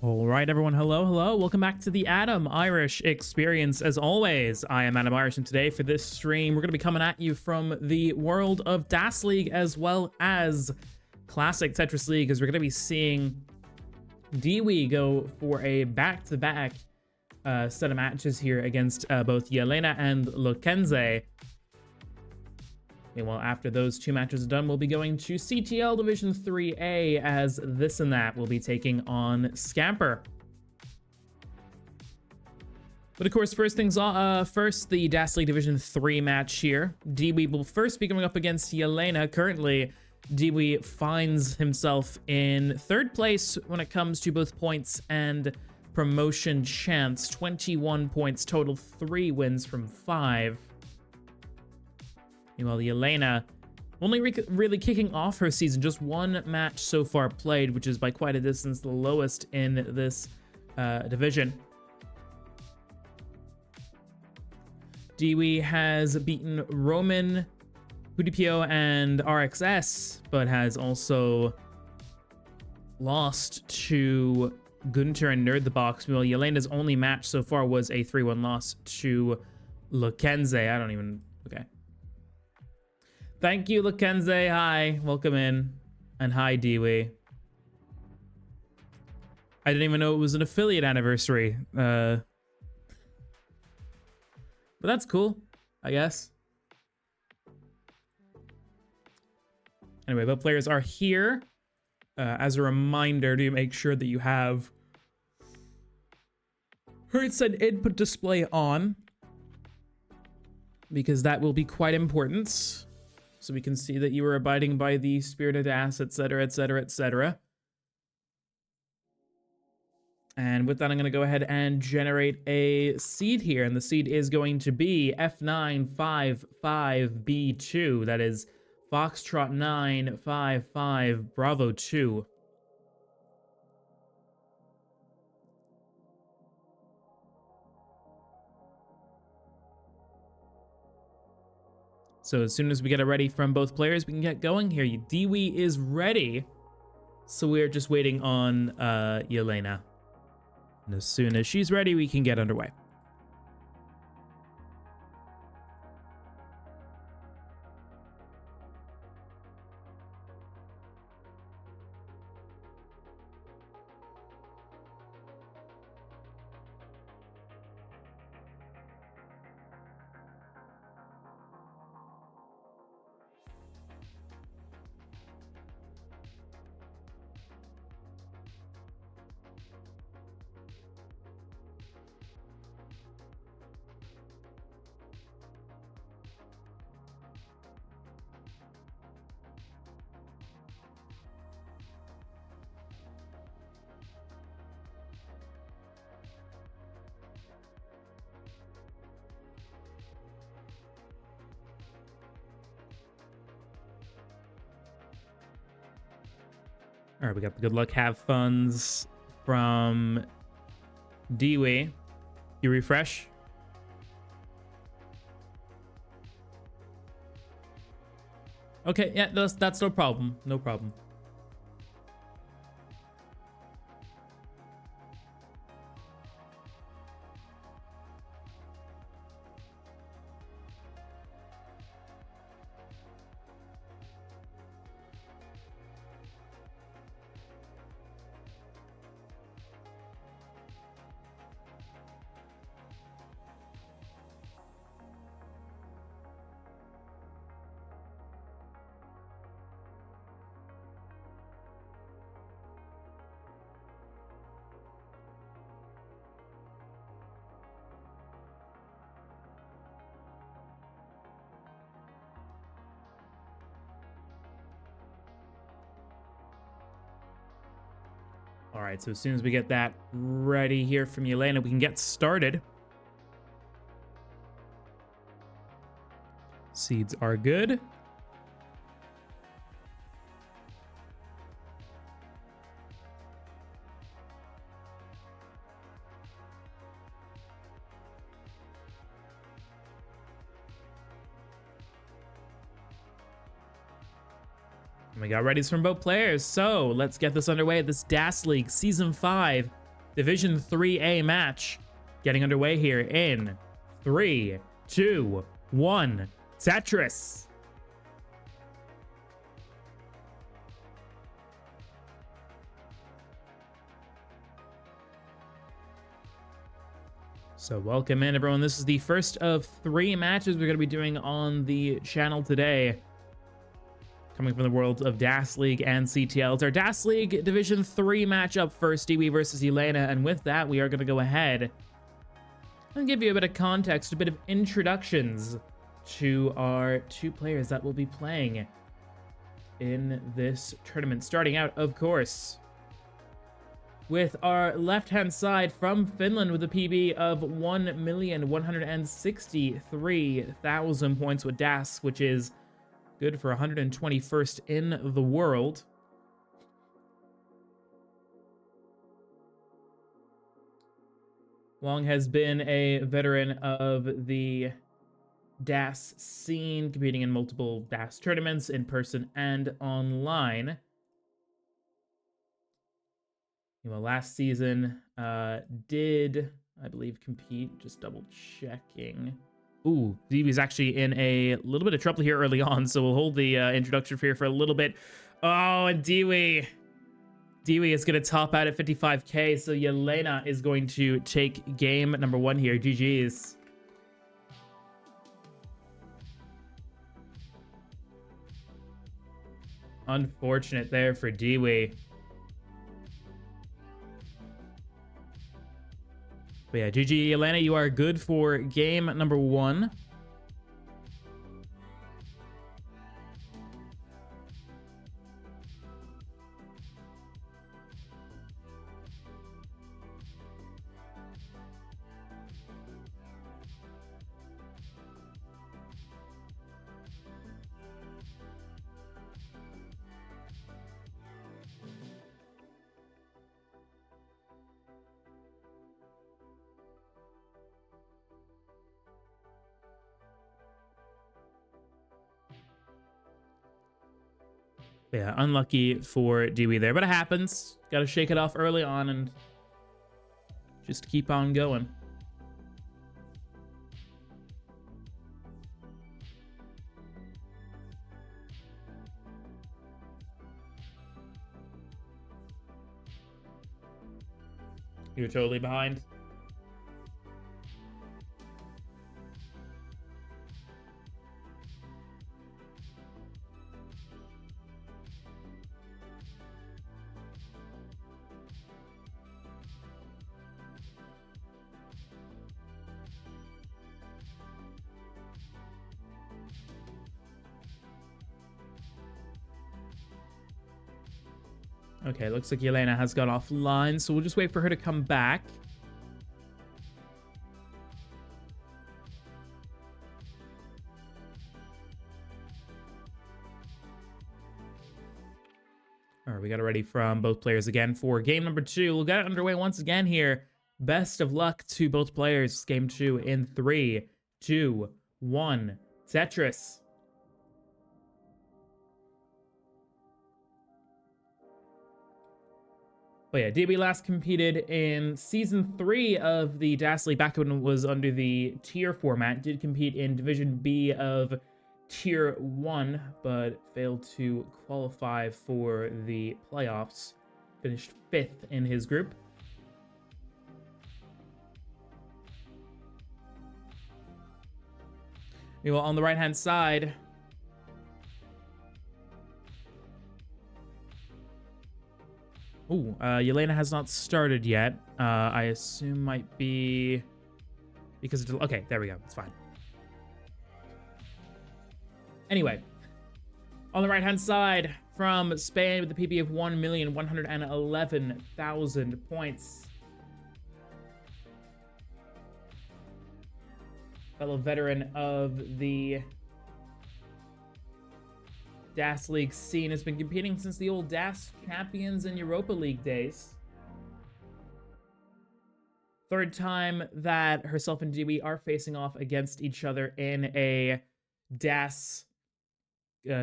All right, everyone. Hello. Welcome back to the Adam Irish Experience. As always, I am Adam Irish, and today for this stream, we're going to be coming at you from the world of Das League as well as Classic Tetris League, as we're going to be seeing Deewee go for a back-to-back set of matches here against both Yelena and Lokenze. Meanwhile, after those two matches are done, we'll be going to CTL Division 3A as This and That will be taking on Scamper. But of course, first, the Das League Division 3 match here. Deewee will first be going up against Yelena. Currently, Deewee finds himself in third place when it comes to both points and promotion chance. 21 points total, 3 wins from 5. Meanwhile, Yelena only really kicking off her season, just one match so far played, which is by quite a distance the lowest in this division. Deewee has beaten Roman, Hudipio, and RXS, but has also lost to Gunter and Nerd the Box. Meanwhile, Yelena's only match so far was a 3-1 loss to Lokenze. Okay. Thank you, Lokenze. Hi, welcome in. And hi, Deewee. I didn't even know it was an affiliate anniversary. But that's cool, I guess. Anyway, both players are here. As a reminder, to make sure that you have Hertz and input display on, because that will be quite important. So we can see that you are abiding by the spirited ass, etc., etc., etc. And with that, I'm going to go ahead and generate a seed here. And the seed is going to be F955B2. That is Foxtrot 955 Bravo 2. So as soon as we get it ready from both players, we can get going here. Deewee is ready. So we're just waiting on Yelena. And as soon as she's ready, we can get underway. All right, we got the good luck, have funds from Deewee. You refresh. Okay, yeah, that's no problem. No problem. All right, so as soon as we get that ready here from Yelena, we can get started. Seeds are good. And we got readies from both players, so let's get this underway at this Das League Season 5 Division 3A match getting underway here in 3, 2, 1. Tetris. So welcome in, everyone. This is the first of 3 matches we're going to be doing on the channel today, coming from the world of DAS League and CTL. It's our DAS League Division 3 matchup first, Deewee versus Yelena, and with that, we are going to go ahead and give you a bit of context, a bit of introductions to our 2 players that will be playing in this tournament. Starting out, of course, with our left-hand side from Finland with a PB of 1,163,000 points with DAS, which is good for 121st in the world. Wong has been a veteran of the DAS scene, competing in multiple DAS tournaments in person and online. Well, last season did, I believe, compete. Just double checking. Ooh, Deewee's actually in a little bit of trouble here early on, so we'll hold the introduction here for a little bit. Oh, and Deewee is going to top out at 55k, so Yelena is going to take game number 1 here. GG's. Unfortunate there for Deewee. But yeah, GG, Yelena, you are good for game number 1. Yeah, unlucky for Deewee there, but it happens. Got to shake it off early on and just keep on going. You're totally behind. Okay, looks like Yelena has gone offline, so we'll just wait for her to come back. All right, we got it ready from both players again for game number 2. We'll get it underway once again here. Best of luck to both players. Game 2 in 3, 2, 1. Tetris. But yeah, Deewee last competed in Season 3 of the DAS League back when it was under the tier format. Did compete in Division B of Tier 1, but failed to qualify for the playoffs. Finished 5th in his group. Meanwhile, on the right-hand side, Yelena has not started yet. I assume might be because it's, okay, there we go. It's fine. Anyway, on the right-hand side from Spain with the PB of 1,111,000 points. Fellow veteran of the DAS League scene, has been competing since the old DAS Champions and Europa League days. 3rd time that herself and Deewee are facing off against each other in a DAS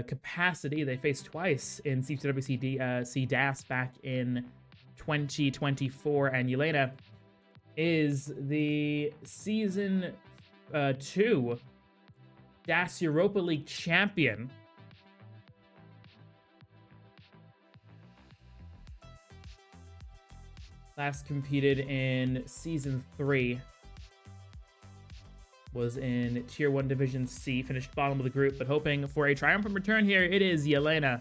capacity. They faced twice in C2WC DAS back in 2024, and Yelena is the Season 2 DAS Europa League champion. Last competed in Season 3. Was in Tier 1 Division C, finished bottom of the group, but hoping for a triumphant return here. It is Yelena.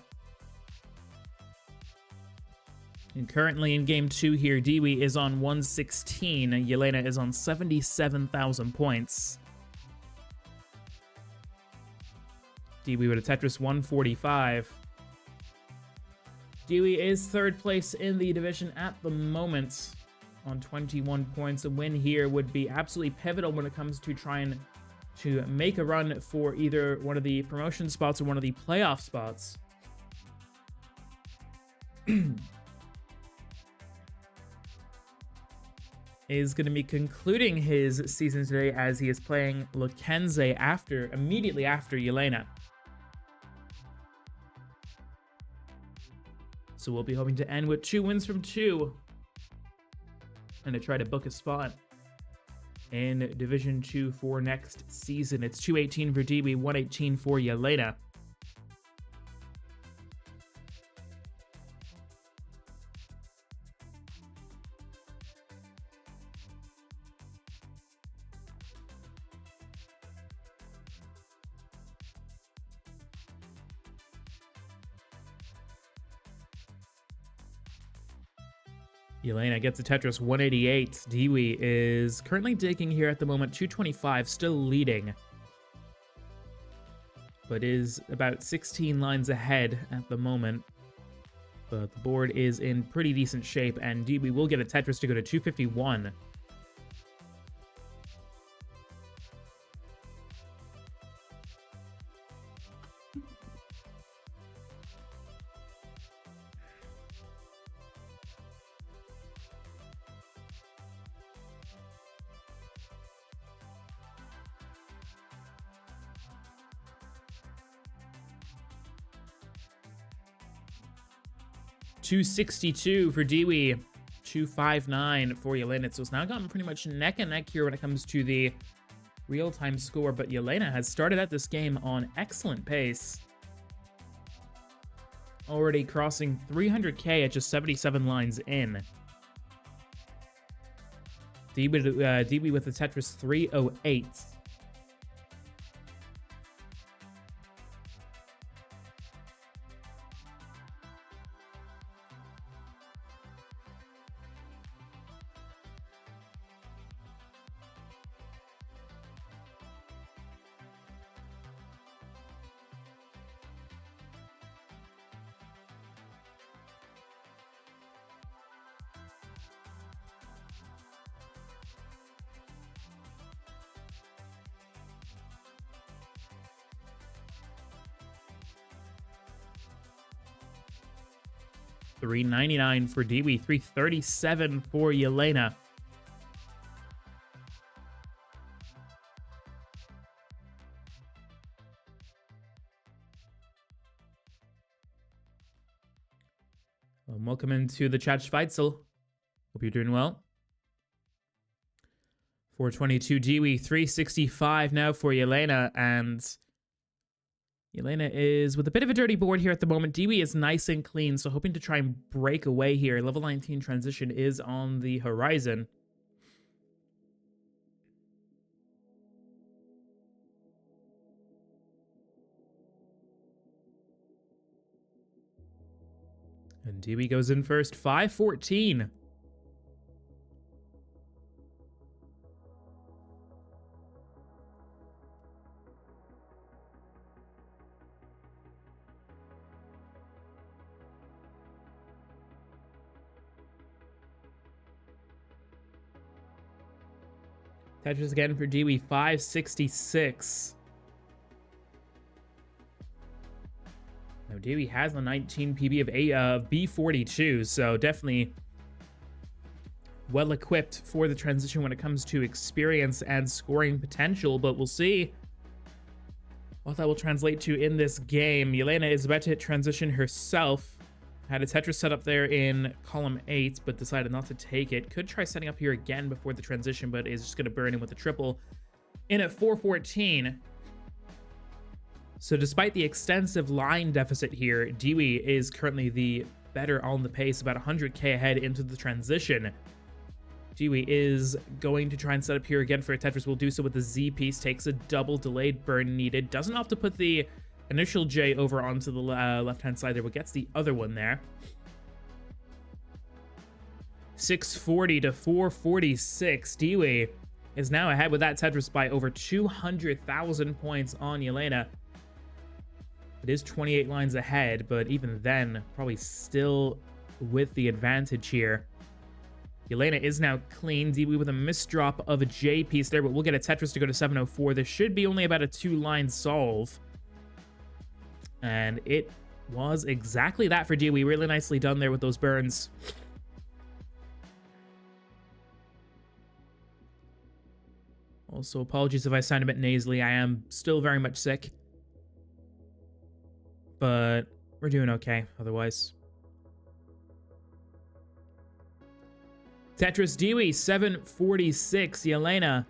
And currently in Game 2 here, Deewee is on 116, and Yelena is on 77,000 points. Deewee with a Tetris 145. Deewee is third place in the division at the moment on 21 points. A win here would be absolutely pivotal when it comes to trying to make a run for either one of the promotion spots or one of the playoff spots. Is going to be concluding his season today as he is playing Lokenze immediately after Yelena. So we'll be hoping to end with 2 wins from 2 and to try to book a spot in Division 2 for next season. It's 218 for Deewee, 118 for Yelena. Yelena gets a Tetris 188. Deewee is currently digging here at the moment, 225, still leading, but is about 16 lines ahead at the moment. But the board is in pretty decent shape, and Deewee will get a Tetris to go to 251. $262 for Deewee, $259 for Yelena. So it's now gotten pretty much neck and neck here when it comes to the real-time score, but Yelena has started at this game on excellent pace. Already crossing 300k at just 77 lines in. Deewee with the Tetris 308. $399 for Deewee, $337 for Yelena. Welcome into the chat, Schweitzel. Hope you're doing well. 422 Deewee, 365 now for Yelena, and Yelena is with a bit of a dirty board here at the moment. Deewee is nice and clean, so hoping to try and break away here. Level 19 transition is on the horizon. And Deewee goes in first, 514. Tetris again for Deewee, 566. Now Deewee has a 19 PB of B42, so definitely well equipped for the transition when it comes to experience and scoring potential, but we'll see what that will translate to in this game. Yelena is about to hit transition herself. Had a Tetris set up there in column 8, but decided not to take it. Could try setting up here again before the transition, but is just going to burn in with a triple in at 414. So despite the extensive line deficit here, Deewee is currently the better on the pace, about 100k ahead into the transition. Deewee is going to try and set up here again for a Tetris. Will do so with the Z piece. Takes a double delayed burn needed. Doesn't have to put the initial J over onto the left-hand side there, but gets the other one there. 640 to 446. Deewee is now ahead with that Tetris by over 200,000 points on Yelena. It is 28 lines ahead, but even then, probably still with the advantage here. Yelena is now clean. Deewee with a misdrop of a J piece there, but we'll get a Tetris to go to 704. This should be only about a 2-line solve. And it was exactly that for Deewee. Really nicely done there with those burns. Also, apologies if I sound a bit nasally. I am still very much sick. But we're doing okay otherwise. Tetris Deewee, 746. Yelena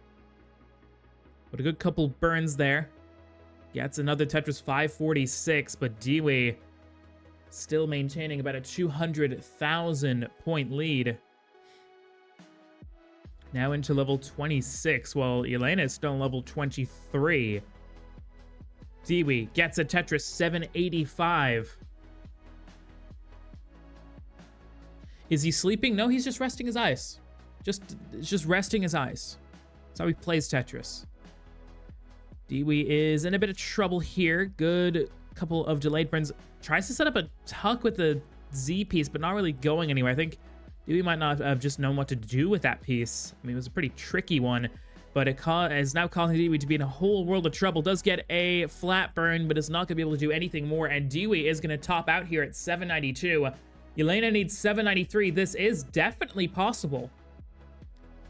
with a good couple burns there. Gets another Tetris, 546, but Deewee still maintaining about a 200,000 point lead. Now into level 26, while Yelena is still on level 23. Deewee gets a Tetris, 785. Is he sleeping? No, he's just resting his eyes. Just resting his eyes. That's how he plays Tetris. Deewee is in a bit of trouble here. Good couple of delayed burns. Tries to set up a tuck with the Z piece, but not really going anywhere. I think Deewee might not have just known what to do with that piece. I mean, it was a pretty tricky one, but it is now causing Deewee to be in a whole world of trouble. Does get a flat burn, but is not going to be able to do anything more, and Deewee is going to top out here at 792. Yelena needs 793. This is definitely possible.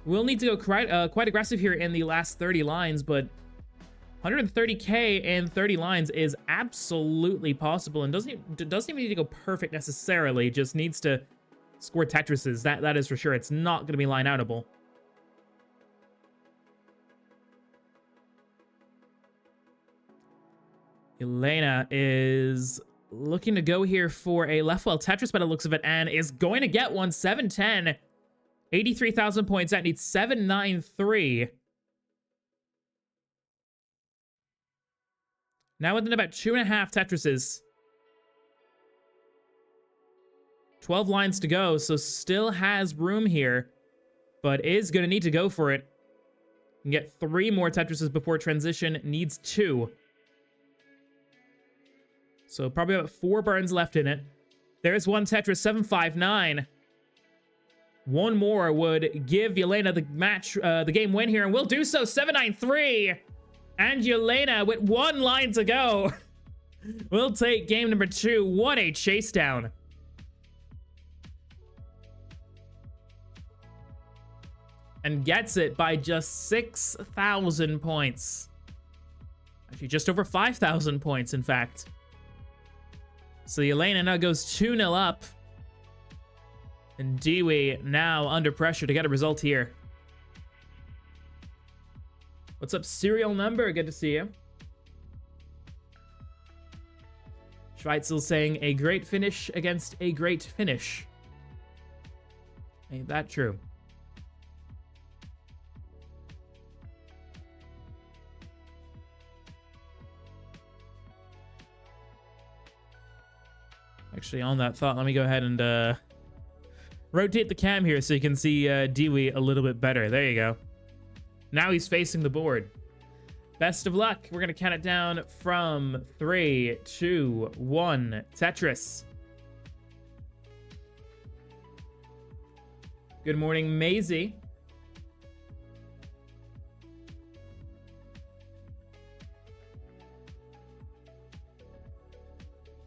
We'll need to go quite aggressive here in the last 30 lines, but 130k in 30 lines is absolutely possible, and doesn't even need to go perfect necessarily. Just needs to score Tetrises. That is for sure. It's not going to be line outable. Yelena is looking to go here for a left well Tetris by the looks of it, and is going to get one. 710, 83,000 points. That needs 793. Now within about 2.5 Tetrises. 12 lines to go, so still has room here, but is going to need to go for it. And get 3 more Tetrises before transition. Needs 2. So probably about 4 burns left in it. There's one Tetris, 759. One more would give Yelena the game win here, and will do so. 793. And Yelena, with 1 line to go, will take game number 2. What a chase down. And gets it by just 6,000 points. Actually, just over 5,000 points, in fact. So Yelena now goes 2-0 up. And Deewee now under pressure to get a result here. What's up, serial number? Good to see you. Schweitzel saying a great finish against a great finish. Ain't that true? Actually, on that thought, let me go ahead and rotate the cam here so you can see Deewee a little bit better. There you go. Now he's facing the board. Best of luck. We're going to count it down from 3, 2, 1. Tetris. Good morning, Maisie.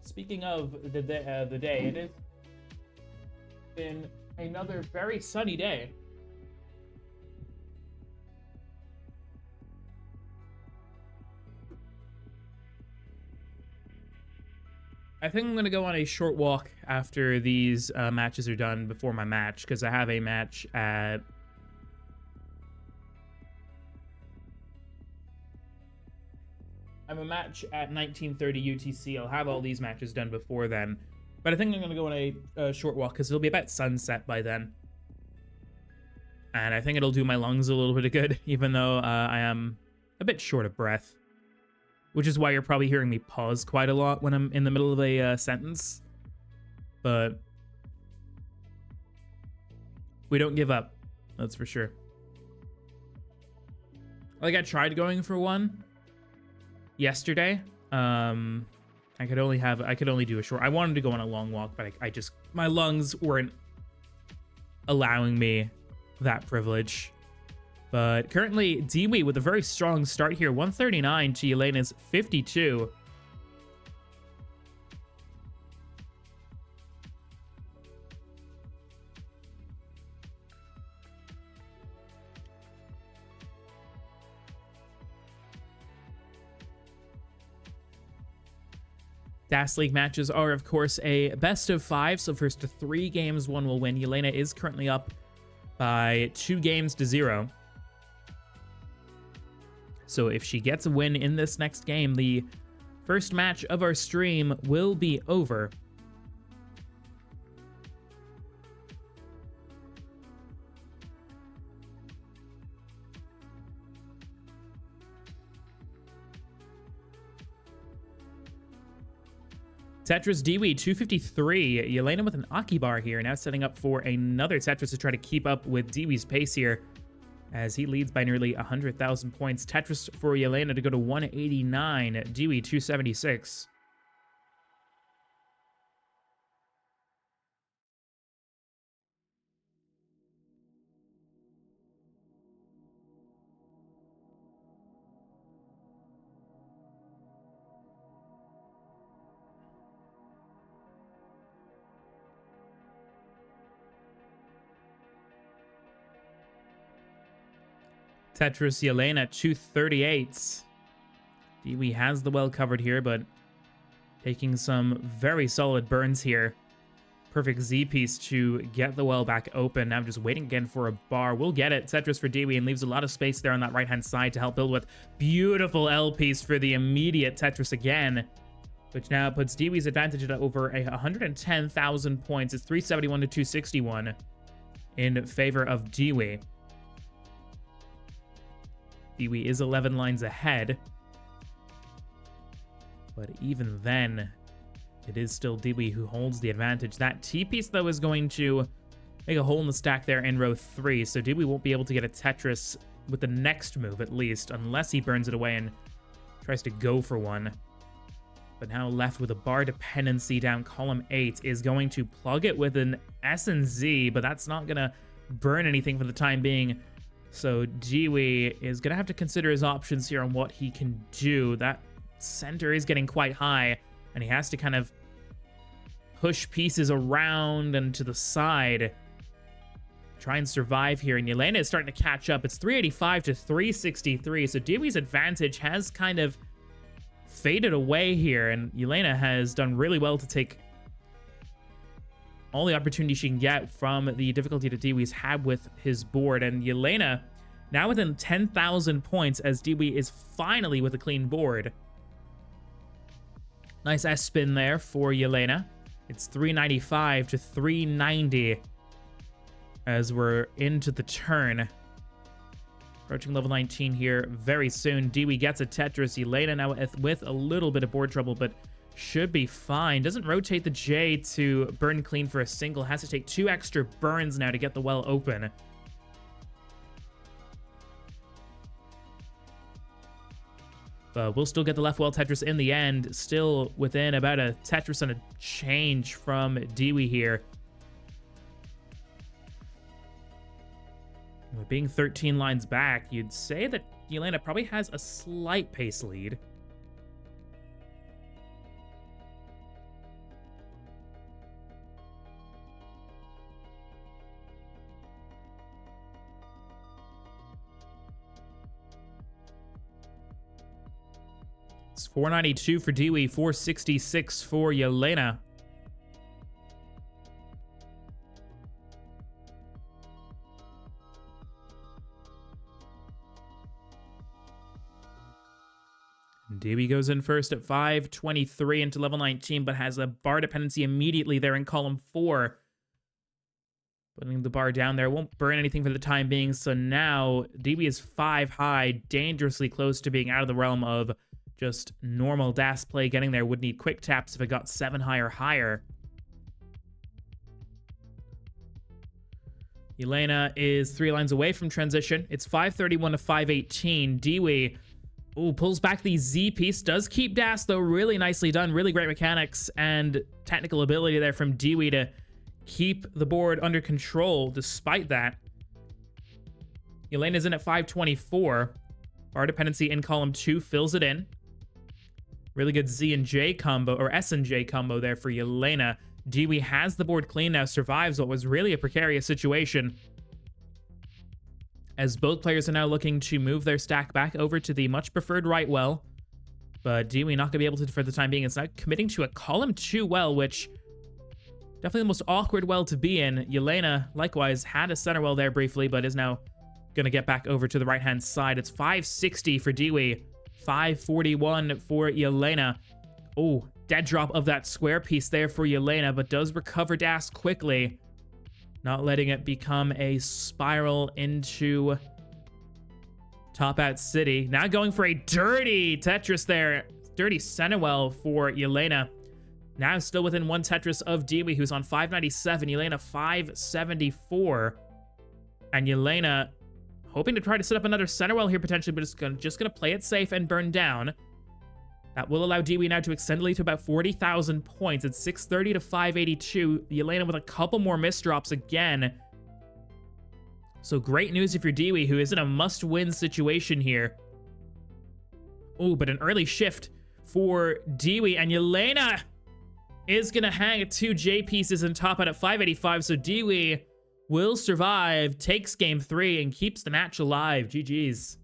Speaking of the day, it has been another very sunny day. I think I'm going to go on a short walk after these matches are done before my match, because I have a match at... I have a match at 1930 UTC. I'll have all these matches done before then. But I think I'm going to go on a short walk, because it'll be about sunset by then. And I think it'll do my lungs a little bit of good, even though I am a bit short of breath. Which is why you're probably hearing me pause quite a lot when I'm in the middle of a sentence. But we don't give up, that's for sure. Like, I tried going for one yesterday. I could only do a short. I wanted to go on a long walk, but I just, my lungs weren't allowing me that privilege. But currently, Deewee with a very strong start here. 139 to Yelena's 52. DAS League matches are, of course, a best of 5. So first to 3 games, one will win. Yelena is currently up by 2 games to 0. So if she gets a win in this next game, the first match of our stream will be over. Tetris Deewee, 253. Yelena with an Aki bar here, now setting up for another Tetris to try to keep up with Deewee's pace here, as he leads by nearly 100,000 points. Tetris for Yelena to go to 189, Deewee 276. Tetris Yelena 238. Deewee has the well covered here, but taking some very solid burns here. Perfect Z piece to get the well back open. Now just waiting again for a bar. We'll get it. Tetris for Deewee, and leaves a lot of space there on that right hand side to help build with. Beautiful L piece for the immediate Tetris again, which now puts Deewee's advantage at over 110,000 points. It's 371 to 261 in favor of Deewee. Deewee is 11 lines ahead, but even then, it is still Deewee who holds the advantage. That T-piece, though, is going to make a hole in the stack there in row 3, so Deewee won't be able to get a Tetris with the next move, at least, unless he burns it away and tries to go for one. But now left with a bar dependency down column 8, is going to plug it with an S and Z, but that's not going to burn anything for the time being. So Deewee is going to have to consider his options here on what he can do. That center is getting quite high, and he has to kind of push pieces around and to the side. Try and survive here, and Yelena is starting to catch up. It's 385 to 363, so Deewee's advantage has kind of faded away here, and Yelena has done really well to take all the opportunity she can get from the difficulty that Deewee's had with his board. And Yelena now within 10,000 points, as Deewee is finally with a clean board. Nice S-spin there for Yelena. It's 395 to 390 as we're into the turn. Approaching level 19 here very soon. Deewee gets a Tetris. Yelena now with a little bit of board trouble, but should be fine. Doesn't rotate the J to burn clean for a single. Has to take 2 extra burns now to get the well open. But we'll still get the left well Tetris in the end. Still within about a Tetris and a change from Deewee here. With being 13 lines back, you'd say that Yelena probably has a slight pace lead. points. 492 for Deewee, 466 for Yelena. Deewee goes in first at 523 into level 19, but has a bar dependency immediately there in column 4. Putting the bar down there. Won't burn anything for the time being, so now Deewee is 5 high, dangerously close to being out of the realm of just normal DAS play. Getting there would need quick taps if it got 7 high or higher. Yelena is 3 lines away from transition. It's 531 to 518. Deewee, pulls back the Z piece. Does keep DAS, though. Really nicely done. Really great mechanics and technical ability there from Deewee to keep the board under control despite that. Yelena's in at 524. Bar dependency in column 2 fills it in. Really good Z and J combo, or S and J combo there for Yelena. Deewee has the board clean now, survives what was really a precarious situation, as both players are now looking to move their stack back over to the much preferred right well. But Deewee not going to be able to for the time being. It's now committing to a column 2 well, which definitely the most awkward well to be in. Yelena, likewise, had a center well there briefly, but is now going to get back over to the right-hand side. It's 560 for Deewee, 541 for Yelena. Oh, dead drop of that square piece there for Yelena, but does recover DAS quickly, not letting it become a spiral into Top Hat City. Now going for a dirty Tetris there. Dirty center well for Yelena. Now still within 1 Tetris of Deewee, who's on 597. Yelena 574. And Yelena hoping to try to set up another center well here potentially, but just gonna play it safe and burn down. That will allow Deewee now to extend the lead to about 40,000 points. It's 630 to 582. Yelena with a couple more misdrops again. So great news if you're Deewee, who is in a must-win situation here. Oh, but an early shift for Deewee, and Yelena is gonna hang 2 J pieces and top out at 585. So Deewee will survive, takes game 3, and keeps the match alive. GG's.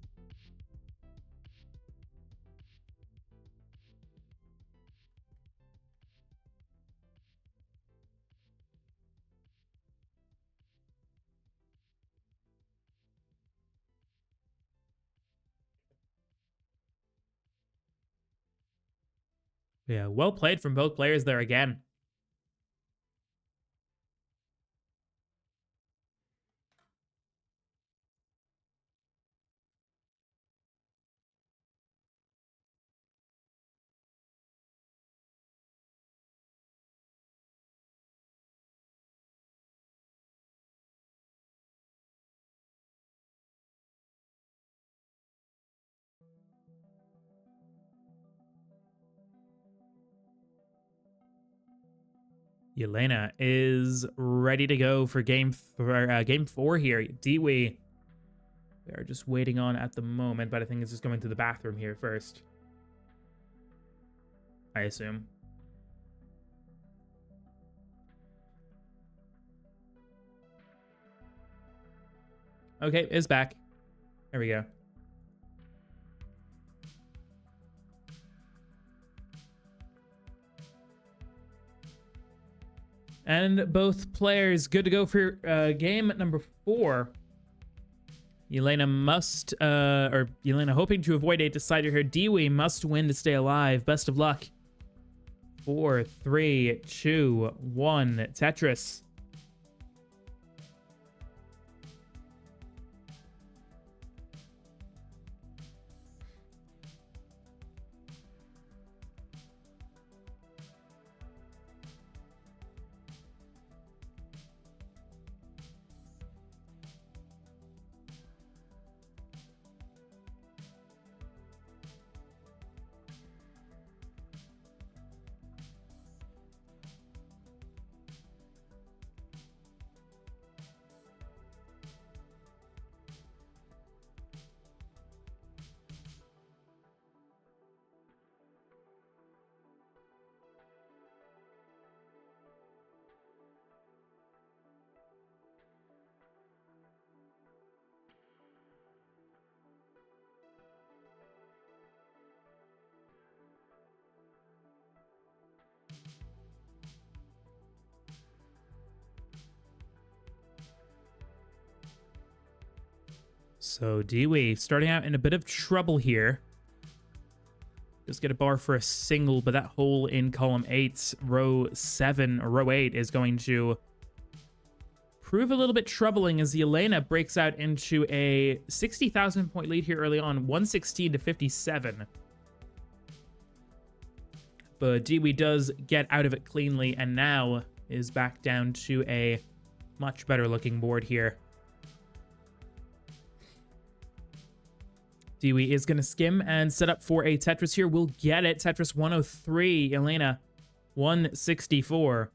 Yeah, well played from both players there again. Yelena is ready to go for game 4 here. Deewee, we are just waiting on at the moment, but I think it's just going to the bathroom here first, I assume. Okay, is back. There we go. And both players good to go for game number 4. Yelena Yelena hoping to avoid a decider here. Deewee must win to stay alive. Best of luck. 4, 3, 2, 1. Tetris. So Deewee starting out in a bit of trouble here. Just get a bar for a single, but that hole in column 8, row 7, or row 8 is going to prove a little bit troubling as Yelena breaks out into a 60,000 point lead here early on, 116 to 57. But Deewee does get out of it cleanly and now is back down to a much better looking board here. Deewee is going to skim and set up for a Tetris here. We'll get it. Tetris 103, Yelena 164.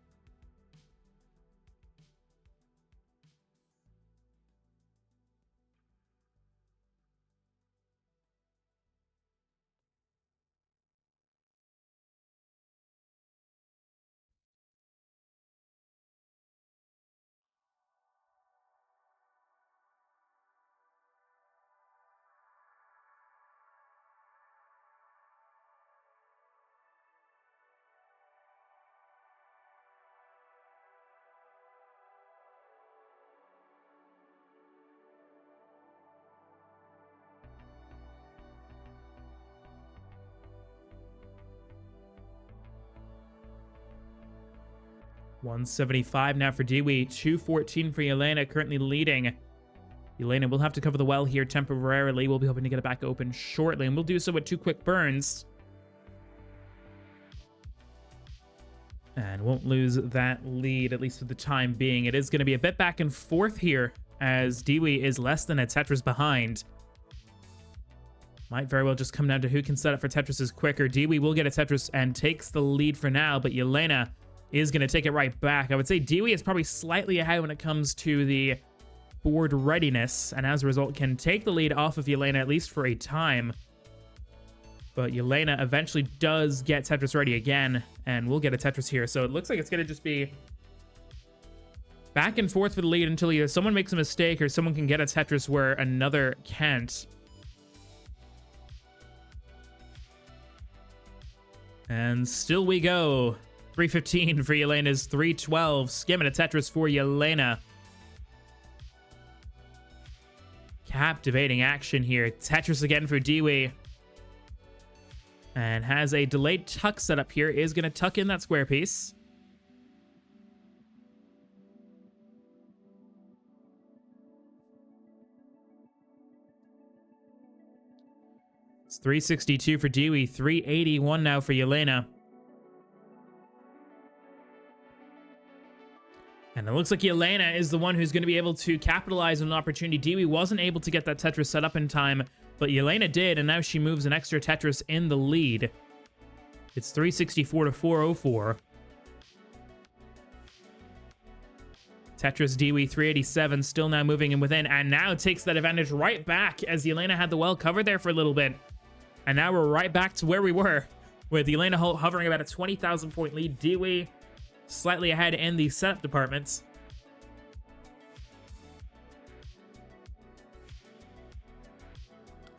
$175 now for Deewee, $214 for Yelena, currently leading. Yelena will have to cover the well here temporarily. We'll be hoping to get it back open shortly, and we'll do so with 2 quick burns. And won't lose that lead, at least for the time being. It is going to be a bit back and forth here, as Deewee is less than a Tetris behind. Might very well just come down to who can set up for Tetris quicker. Deewee will get a Tetris and takes the lead for now, but Yelena is going to take it right back. I would say Deewee is probably slightly ahead when it comes to the board readiness, and as a result can take the lead off of Yelena, at least for a time. But Yelena eventually does get Tetris ready again, and we'll get a Tetris here. So it looks like it's going to just be back and forth for the lead until either someone makes a mistake or someone can get a Tetris where another can't. And still we go. 315 for Yelena's 312. Skimming a Tetris for Yelena. Captivating action here. Tetris again for Deewee. And has a delayed tuck set up here. Is going to tuck in that square piece. It's 362 for Deewee. 381 now for Yelena. And it looks like Yelena is the one who's going to be able to capitalize on an opportunity. Deewee wasn't able to get that Tetris set up in time, but Yelena did, and now she moves an extra Tetris in the lead. It's 364 to 404. Tetris Deewee 387 still now moving in within, and now takes that advantage right back as Yelena had the well covered there for a little bit. And now we're right back to where we were, with Yelena hovering about a 20,000 point lead. Deewee slightly ahead in the setup departments.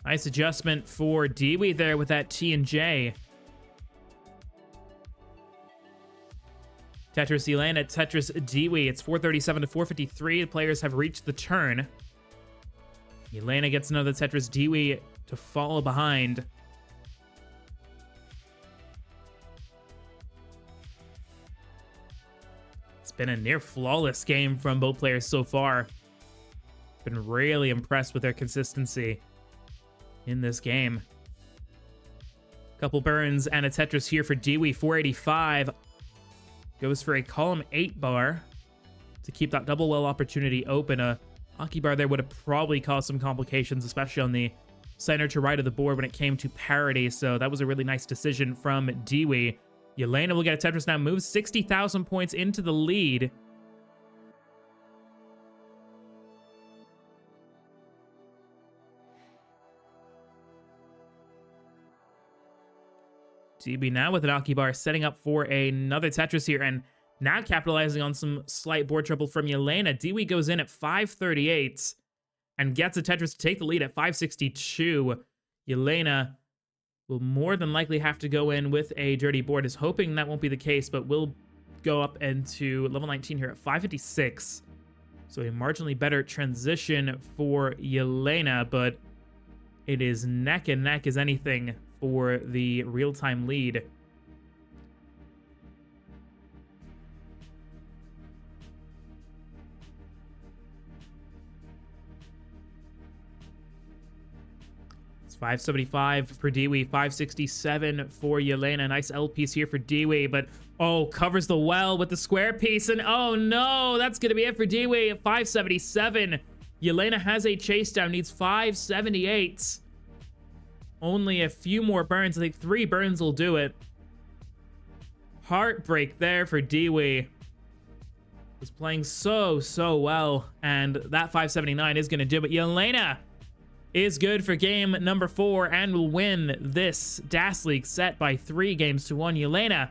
Nice adjustment for Deewee there with that T and J. Tetris Yelena, Tetris Deewee. It's 437 to 453. The players have reached the turn. Yelena gets another Tetris. Deewee to follow behind. Been a near flawless game from both players so far. Been really impressed with their consistency in this game. Couple burns and a Tetris here for Deewee. 485 goes for a column 8 bar to keep that double well opportunity open. A hockey bar there would have probably caused some complications, especially on the center to right of the board when it came to parity. So that was a really nice decision from Deewee. Yelena will get a Tetris now, moves 60,000 points into the lead. Deewee now with an hockey bar, setting up for another Tetris here, and now capitalizing on some slight board trouble from Yelena. Deewee goes in at 538 and gets a Tetris to take the lead at 562. Yelena will more than likely have to go in with a dirty board. Is hoping that won't be the case, but will go up into level 19 here at 556. So a marginally better transition for Yelena, but it is neck and neck as anything for the real-time lead. It's 575 for Deewee, 567 for Yelena. Nice L piece here for Deewee, but oh, covers the well with the square piece, and oh no, that's gonna be it for Deewee at 577. Yelena has a chase down, needs 578. Only a few more burns. I think 3 burns will do it. Heartbreak there for Deewee. Was playing so well, and that 579 is going to do it. Yelena is good for game number 4 and will win this DAS League set by 3 games to 1. Yelena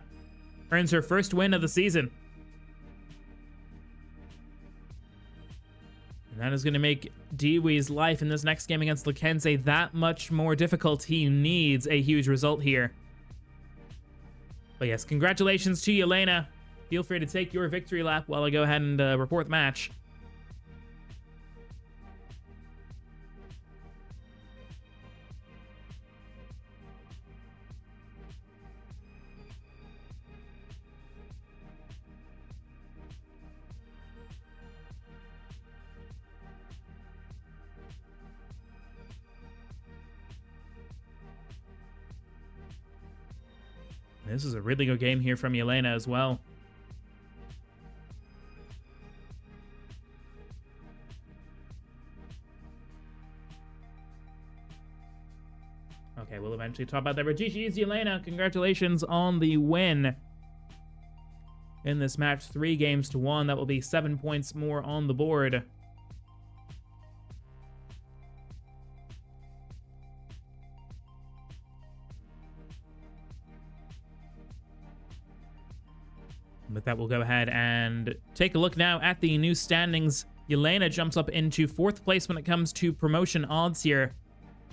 earns her first win of the season. And that is going to make Deewee's life in this next game against Lackenzie that much more difficult. He needs a huge result here. But yes, congratulations to Yelena. Feel free to take your victory lap while I go ahead and report the match. This is a really good game here from Yelena as well. Okay, we'll eventually talk about that. But GG's Yelena, congratulations on the win in this match. 3 games to 1. That will be 7 points more on the board. With that, we'll go ahead and take a look now at the new standings. Yelena jumps up into 4th place when it comes to promotion odds here.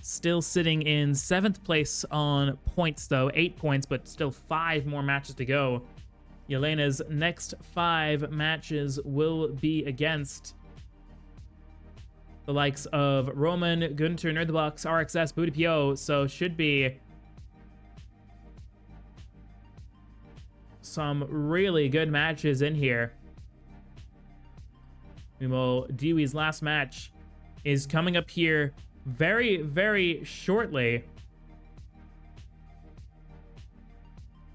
Still sitting in 7th place on points, though. 8 points, but still 5 more matches to go. Yelena's next 5 matches will be against the likes of Roman, Gunter, Nerdthebox, RXS, BootyPO, so should be some really good matches in here. Deewee's last match is coming up here very shortly.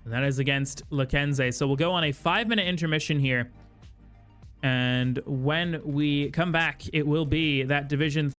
And that is against Lackenzie. So we'll go on a 5-minute intermission here. And when we come back, it will be that Division